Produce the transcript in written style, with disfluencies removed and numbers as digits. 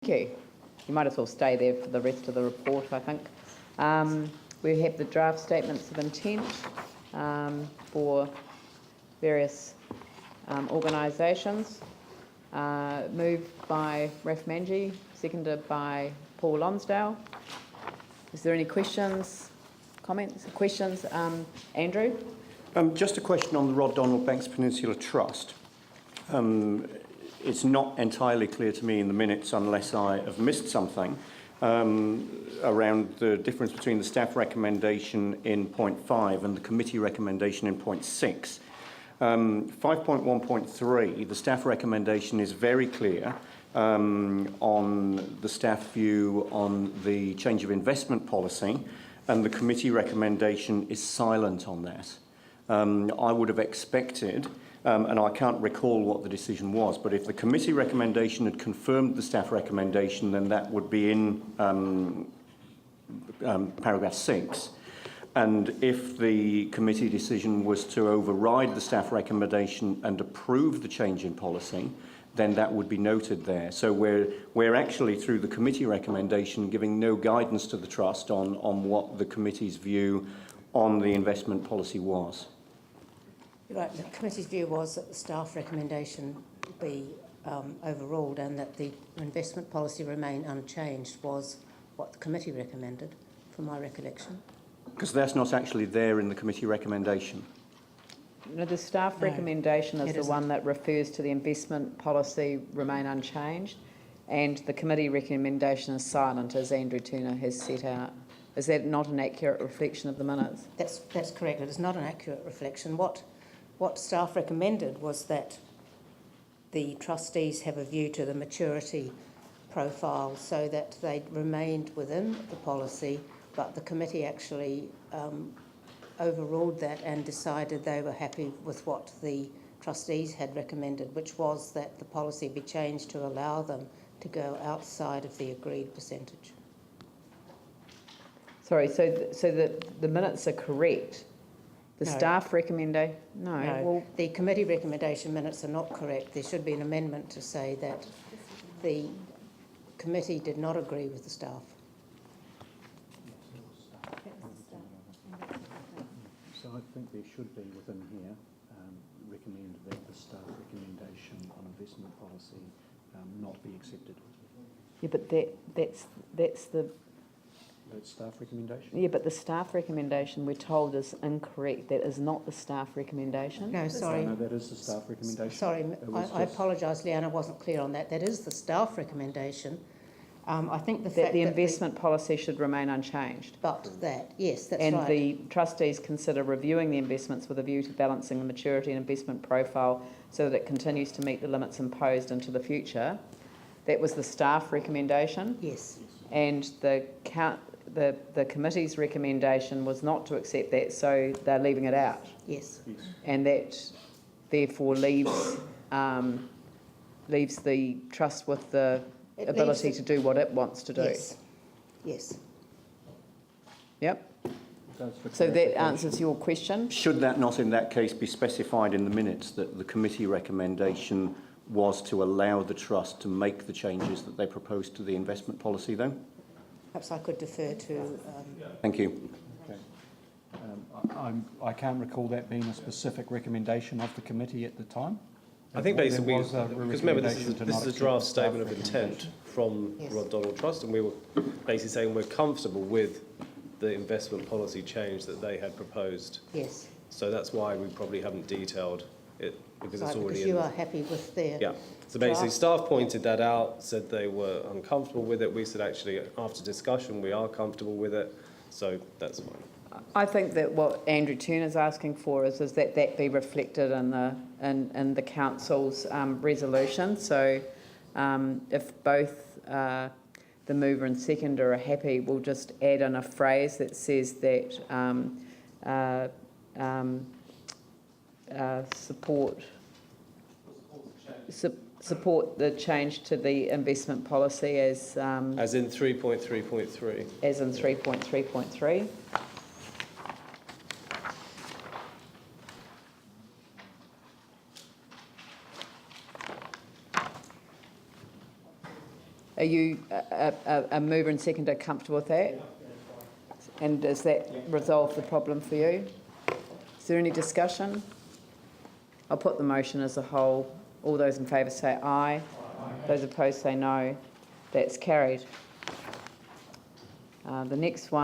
Thank you. You might as well stay there for the rest of the report, I think. We have the draft statements of intent for various organisations. Moved by Raf Manji, seconded by Paul Lonsdale. Is there any questions, comments, questions? Andrew? Just a question on the Rod Donald Banks Peninsula Trust. It's not entirely clear to me in the minutes, unless I have missed something, around the difference between the staff recommendation in point 5 and the committee recommendation in point 6. 5.1.3, the staff recommendation is very clear on the staff view on the change of investment policy, and the committee recommendation is silent on that. I would have expected, and I can't recall what the decision was, but if the committee recommendation had confirmed the staff recommendation, then that would be in paragraph 6. And if the committee decision was to override the staff recommendation and approve the change in policy, then that would be noted there. So we're actually, through the committee recommendation, giving no guidance to the Trust on what the committee's view on the investment policy was. Right, the committee's view was that the staff recommendation be overruled and that the investment policy remain unchanged was what the committee recommended, from my recollection. Because that's not actually there in the committee recommendation. No, the staff recommendation is the one that refers to the investment policy remain unchanged, and the committee recommendation is silent, as Andrew Turner has set out. Is that not an accurate reflection of the minutes? That's correct. It is not an accurate reflection. What staff recommended was that the trustees have a view to the maturity profile so that they remained within the policy, but the committee actually overruled that and decided they were happy with what the trustees had recommended, which was that the policy be changed to allow them to go outside of the agreed percentage. Sorry, so the minutes are correct. The staff recommendation, no. Well, the committee recommendation minutes are not correct. There should be an amendment to say that the committee did not agree with the staff. So I think there should be within here recommend that the staff recommendation on investment policy not be accepted. Yeah, but that's the... That staff recommendation? Yeah, but the staff recommendation we're told is incorrect. That is not the staff recommendation. No, sorry. No, that is the staff recommendation. Sorry, I apologise, Leanna, wasn't clear on that. That is the staff recommendation. I think the fact that the investment policy should remain unchanged. But that, yes, that's and right. And the trustees consider reviewing the investments with a view to balancing the maturity and investment profile so that it continues to meet the limits imposed into the future. That was the staff recommendation. Yes. And the committee's recommendation was not to accept that, so they're leaving it out. Yes. And that therefore leaves the trust with the ability to do what it wants to do. Yes. Yes. Yep. So that answers your question. Should that not in that case be specified in the minutes that the committee recommendation was to allow the Trust to make the changes that they proposed to the investment policy then? Perhaps I could defer to... Thank you. Okay. I can't recall that being a specific recommendation of the committee at the time. I think basically, because remember this is a draft statement of intent from Rod Donald Trust, and we were basically saying we're comfortable with the investment policy change that they had proposed. Yes. So that's why we probably haven't detailed it, because it's already because you are happy with their So basically staff pointed that out, said they were uncomfortable with it. We said actually after discussion we are comfortable with it, so that's fine. I think that what Andrew Turner's asking for is that be reflected in the council's resolution. So if both the mover and seconder are happy, we'll just add in a phrase that says that support the change to the investment policy as in 3.3.3. As in 3.3.3. Are you, a mover and seconder, comfortable with that? And does that resolve the problem for you? Is there any discussion? I'll put the motion as a whole. All those in favour say aye. Those opposed say no. That's carried. The next one.